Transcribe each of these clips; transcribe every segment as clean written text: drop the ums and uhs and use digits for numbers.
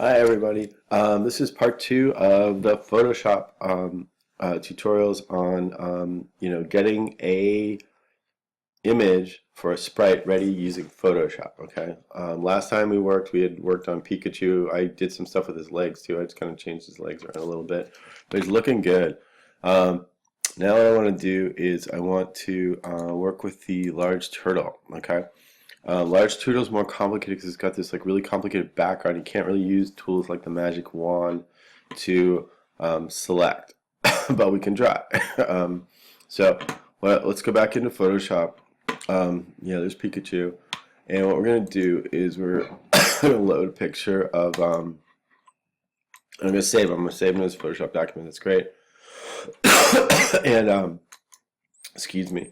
Hi everybody. This is part two of the Photoshop tutorials on getting a image for a sprite ready using Photoshop. Okay. Last time we had worked on Pikachu. I did some stuff with his legs too. I just kind of changed his legs around a little bit, but he's looking good. Now what I want to do is I want to work with the large turtle. Okay. Large Turtle is more complicated because it's got this like really complicated background. You can't really use tools like the magic wand to select, but we can try. So let's go back into Photoshop. Yeah, there's Pikachu, and what we're gonna do is we're gonna load a picture of. I'm gonna save. I'm gonna save it as a Photoshop document. That's great. And excuse me.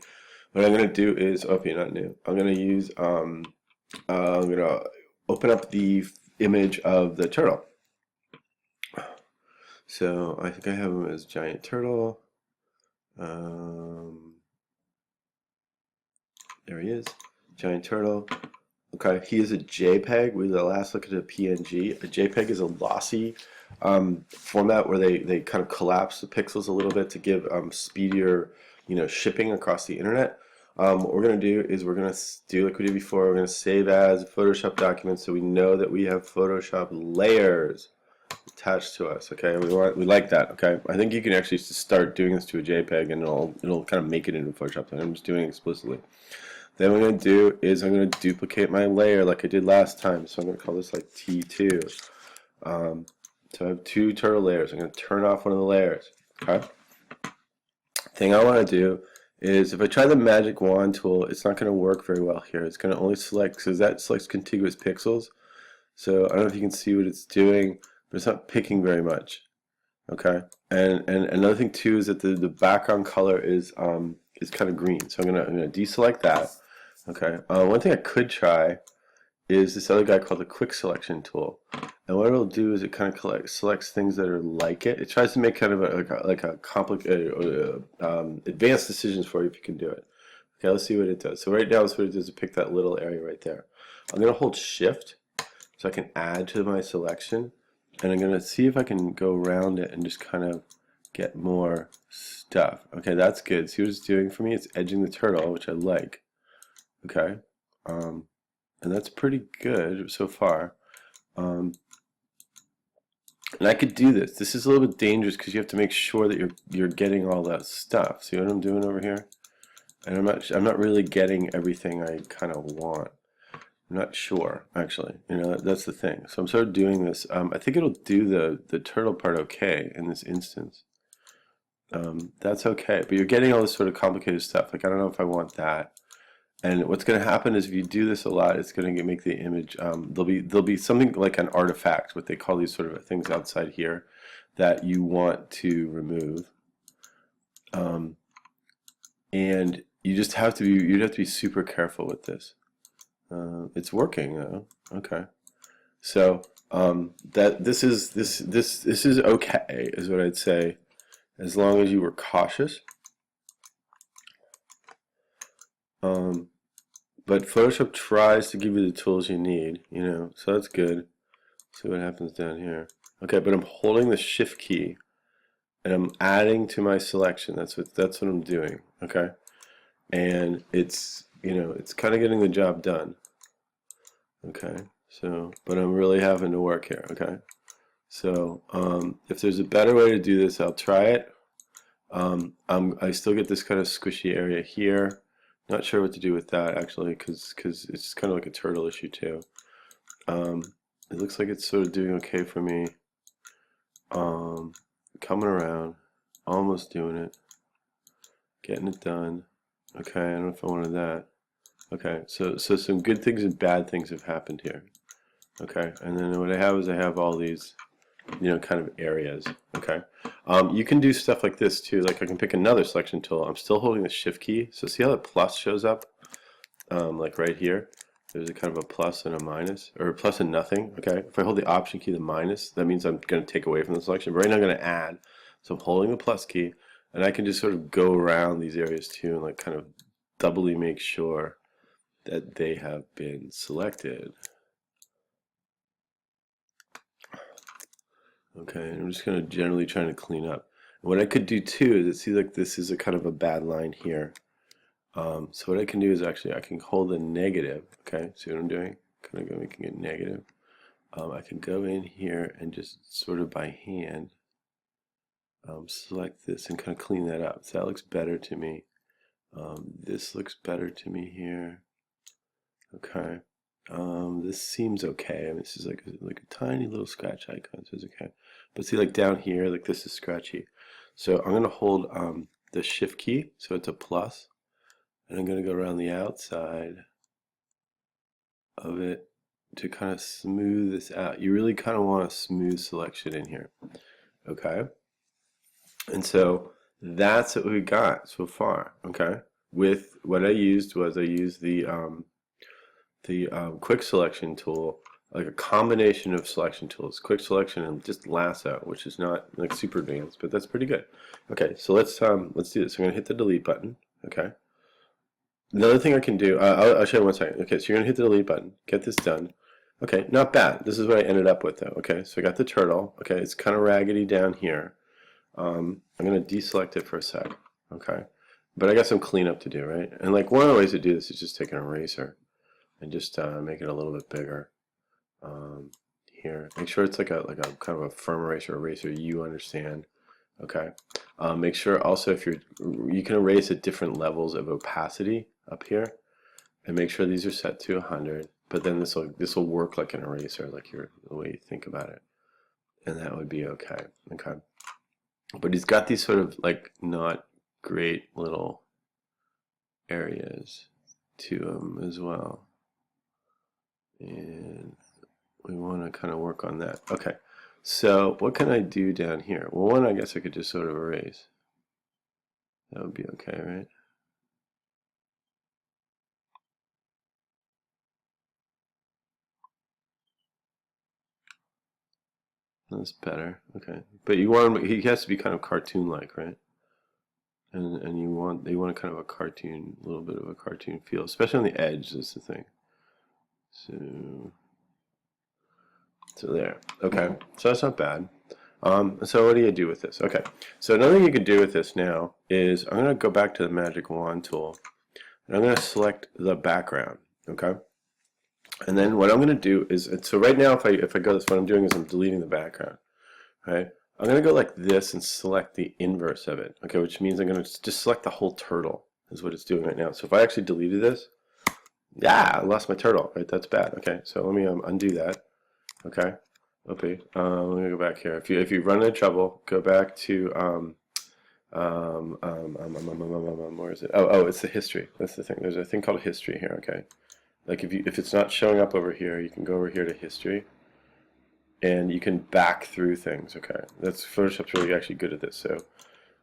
What I'm going to do is, oh, you're not new. I'm going to use, I'm going to open up the image of the turtle. So I think I have him as giant turtle. There he is, giant turtle. Okay, he is a JPEG. We last looked at a PNG. A JPEG is a lossy format where they kind of collapse the pixels a little bit to give speedier, shipping across the internet. What we're going to do is we're going to do like we did before. We're going to save as a Photoshop document so we know that we have Photoshop layers attached to us. Okay, we like that. Okay, I think you can actually just start doing this to a JPEG and it'll kind of make it into Photoshop. I'm just doing it explicitly. Then what I'm going to do is I'm going to duplicate my layer like I did last time. So I'm going to call this like T2. So I have two turtle layers. I'm going to turn off one of the layers. Okay. Thing I want to do is if I try the magic wand tool, it's not going to work very well here. It's going to only select, because that selects contiguous pixels. So I don't know if you can see what it's doing, but it's not picking very much. Okay. And another thing too is that the background color is kind of green. So I'm gonna deselect that. Okay. One thing I could try is this other guy called the quick selection tool. And what it'll do is it kind of selects things that are like it. It tries to make kind of a complicated advanced decisions for you if you can do it. Okay, let's see what it does. So right now, what it does is pick that little area right there. I'm going to hold Shift so I can add to my selection, and I'm going to see if I can go around it and just kind of get more stuff. Okay, that's good. See what it's doing for me? It's edging the turtle, which I like. Okay, and that's pretty good so far. And I could do this. This is a little bit dangerous because you have to make sure that you're getting all that stuff. See what I'm doing over here? And I'm not really getting everything I kind of want. I'm not sure actually. That's the thing. So I'm sort of doing this. I think it'll do the turtle part okay in this instance. That's okay. But you're getting all this sort of complicated stuff. Like I don't know if I want that. And what's going to happen is if you do this a lot, it's going to make the image. There'll be something like an artifact, what they call these sort of things outside here, that you want to remove. And you just have to be. You'd have to be super careful with this. It's working though. Okay. So that this is okay, is what I'd say, as long as you were cautious. But Photoshop tries to give you the tools you need, so that's good. See what happens down here. Okay, but I'm holding the Shift key and I'm adding to my selection. That's what I'm doing. Okay, and it's it's kind of getting the job done. Okay, so but I'm really having to work here. Okay, so if there's a better way to do this, I'll try it. I still get this kind of squishy area here. Not sure what to do with that actually, because it's kind of like a turtle issue too. It looks like it's sort of doing okay for me. Coming around, almost doing it, getting it done. Okay, I don't know if I wanted that. Okay, so some good things and bad things have happened here. Okay, and then what I have is I have all these kind of areas. Okay, you can do stuff like this too. Like I can pick another selection tool. I'm still holding the Shift key. So see how the plus shows up? Like right here, there's a kind of a plus and a minus, or a plus and nothing. Okay, if I hold the Option key, the minus, that means I'm going to take away from the selection. But right now I'm going to add. So I'm holding the plus key, and I can just sort of go around these areas too, and like kind of doubly make sure that they have been selected. Okay, and I'm just kind of generally trying to clean up. And what I could do too is it seems like this is a kind of a bad line here. So what I can do is actually I can hold a negative. Okay, see what I'm doing? Kind of making it negative. I can go in here and just sort of by hand select this and kind of clean that up. So that looks better to me. This looks better to me here. Okay. This seems okay. I mean, this is like a tiny little scratch icon, so it's okay. But see, like down here, like this is scratchy. So I'm gonna hold the shift key, so it's a plus, and I'm gonna go around the outside of it to kind of smooth this out. You really kind of want a smooth selection in here. Okay. And so that's what we got so far. Okay. With what I used was I used the quick selection tool, like a combination of selection tools, quick selection and just lasso, which is not like super advanced, but that's pretty good. Okay, so let's do this. I'm gonna hit the delete button. Okay. Another thing I can do, I'll show you one second. Okay, so you're gonna hit the delete button, get this done. Okay, not bad. This is what I ended up with though. Okay, so I got the turtle. Okay, it's kind of raggedy down here. I'm gonna deselect it for a sec. Okay, but I got some cleanup to do, right? And like one of the ways to do this is just take an eraser and just make it a little bit bigger. Here, make sure it's like a kind of a firm eraser you understand. Okay. Make sure also if you can erase at different levels of opacity up here, and make sure these are set to 100. But then this will work like an eraser, like the way you think about it, and that would be okay. Okay. But he's got these sort of like not great little areas to him as well, and we want to kind of work on that. Okay, so what can I do down here? Well, one, I guess I could just sort of erase. That would be okay, right? That's better. Okay, but you want him, he has to be kind of cartoon-like, right? And you want kind of a cartoon, a little bit of a cartoon feel, especially on the edge. That's the thing. So there. Okay, so that's not bad. So what do you do with this? Okay, so another thing you could do with this now is I'm going to go back to the magic wand tool, and I'm going to select the background. Okay, and then what I'm going to do is, so right now if I go this, what I'm doing is I'm deleting the background. Right, I'm going to go like this and select the inverse of it. Okay, which means I'm going to just select the whole turtle is what it's doing right now. So if I actually deleted this, yeah, I lost my turtle. Right, that's bad. Okay, so let me undo that. Okay. Okay. Let me go back here. If you run into trouble, go back to where is it? Oh, it's the history. That's the thing. There's a thing called history here. Okay. Like if it's not showing up over here, you can go over here to history, and you can back through things. Okay. That's Photoshop's really actually good at this.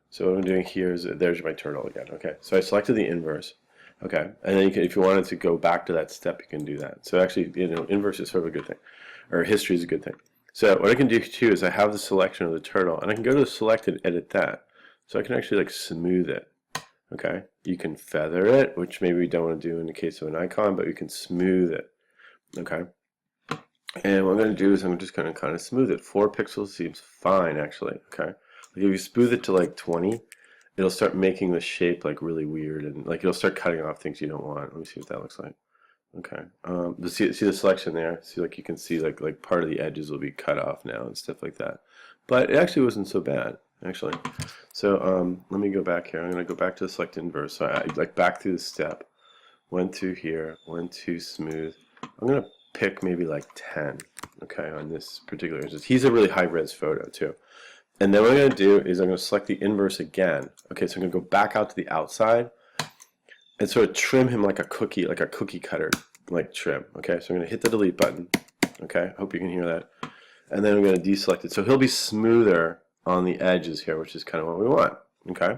So what I'm doing here is there's my turtle again. Okay. So I selected the inverse. Okay. And then you can, if you wanted to go back to that step, you can do that. So actually, inverse is sort of a good thing, or history is a good thing. So what I can do too is I have the selection of the turtle, and I can go to select and edit that. So I can actually like smooth it. Okay, you can feather it, which maybe we don't want to do in the case of an icon, but you can smooth it. Okay, and what I'm going to do is I'm just going to kind of smooth it. 4 pixels seems fine actually. Okay, like if you smooth it to like 20, it'll start making the shape like really weird, and like it'll start cutting off things you don't want. Let me see what that looks like. Okay. See the selection there. See, like you can see, like part of the edges will be cut off now and stuff like that. But it actually wasn't so bad, actually. So let me go back here. I'm going to go back to the select inverse. So I like back through the step, went through here, went to smooth. I'm going to pick maybe like 10. Okay, on this particular instance. He's a really high res photo too. And then what I'm going to do is I'm going to select the inverse again. Okay, so I'm going to go back out to the outside and sort of trim him like a cookie cutter like trim. Okay, so I'm going to hit the delete button. Okay, hope you can hear that. And then I'm going to deselect it. So he'll be smoother on the edges here, which is kind of what we want. Okay.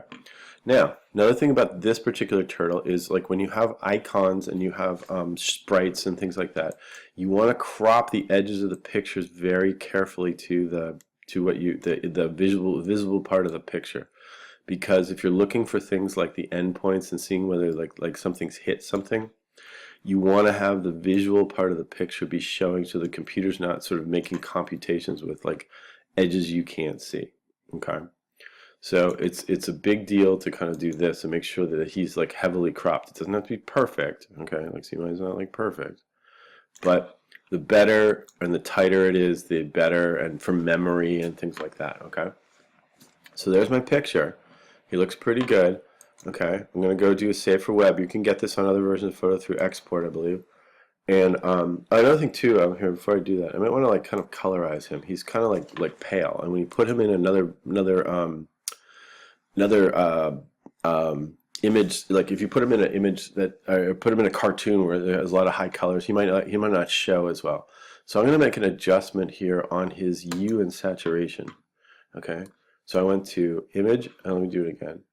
Now, another thing about this particular turtle is like when you have icons and you have sprites and things like that, you want to crop the edges of the pictures very carefully to the visible part of the picture. Because if you're looking for things like the endpoints and seeing whether like something's hit something, you want to have the visual part of the picture be showing so the computer's not sort of making computations with like edges you can't see. Okay, so it's a big deal to kind of do this and make sure that he's like heavily cropped. It doesn't have to be perfect. Okay, like see why he's not like perfect, but the better and the tighter it is, the better, and for memory and things like that. Okay, so there's my picture. He looks pretty good. Okay, I'm gonna go do a save for web. You can get this on other versions of photo through export, I believe. And another thing too, here before I do that, I might want to like kind of colorize him. He's kind of like pale, and when you put him in another image, like if you put him in an image that, or put him in a cartoon where there's a lot of high colors, he might not show as well. So I'm going to make an adjustment here on his hue and saturation. Okay, so I went to image, and let me do it again.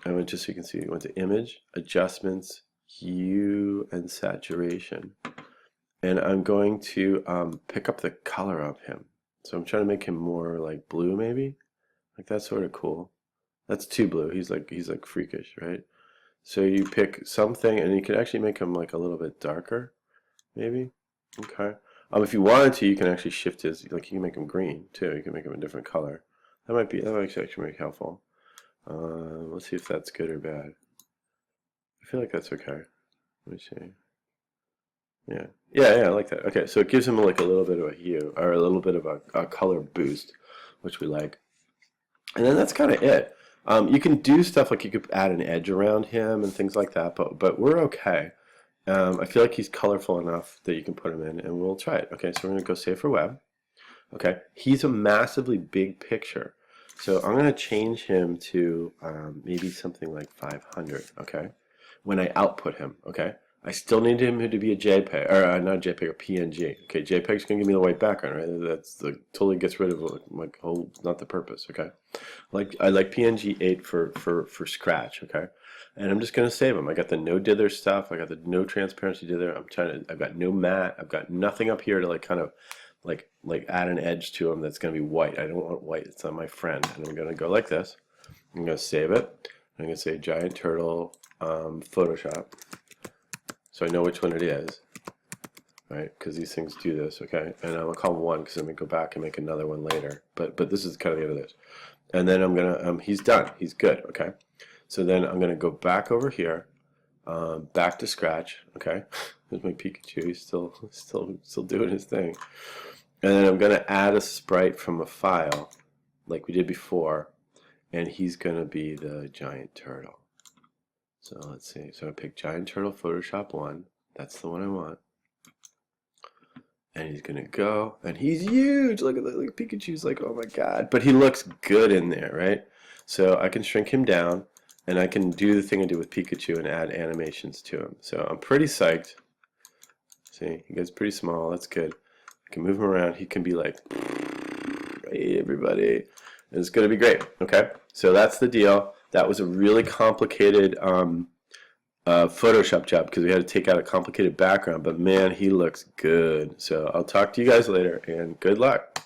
I went, just so you can see, I went to image, adjustments, hue and saturation, and I'm going to pick up the color of him. So I'm trying to make him more like blue, maybe, like that's sort of cool. That's too blue. He's like freakish, right? So you pick something, and you can actually make him like a little bit darker, maybe. Okay. If you wanted to, you can actually shift his, like you can make him green too. You can make him a different color. That might actually be helpful. Let's see if that's good or bad. I feel like that's okay. Let me see. Yeah, I like that. Okay, so it gives him like a little bit of a hue, or a little bit of a color boost, which we like. And then that's kind of it. You can do stuff like you could add an edge around him and things like that, but we're okay. I feel like he's colorful enough that you can put him in, and we'll try it. Okay, so we're going to go save for web. Okay, he's a massively big picture. So I'm going to change him to maybe something like 500, okay, when I output him, okay? I still need him to be a JPEG, or not a JPEG, a PNG. Okay, JPEG's going to give me the white background, right? That's totally gets rid of like whole, not the purpose, okay? I like PNG 8 for Scratch, okay? And I'm just going to save them. I got the no dither stuff. I got the no transparency dither. I've got no matte. I've got nothing up here to like kind of like add an edge to them that's going to be white. I don't want white. It's not my friend. And I'm going to go like this. I'm going to save it. I'm going to say Giant Turtle Photoshop, so I know which one it is, right? Because these things do this, okay? And I'm going to call them 1 because I'm going to go back and make another one later. But this is kind of the end of this. And then I'm going to, he's done. He's good, okay? So then I'm going to go back over here, back to Scratch, okay? There's my Pikachu. He's still doing his thing. And then I'm going to add a sprite from a file like we did before, and he's going to be the giant turtle. So let's see. So I pick Giant Turtle Photoshop 1. That's the one I want. And he's going to go, and he's huge. Look at that. Like Pikachu's like, oh my god. But he looks good in there, right? So I can shrink him down, and I can do the thing I do with Pikachu and add animations to him. So I'm pretty psyched. See, he gets pretty small. That's good. I can move him around. He can be like, hey everybody. And it's going to be great. Okay, so that's the deal. That was a really complicated Photoshop job because we had to take out a complicated background. But man, he looks good. So I'll talk to you guys later, and good luck.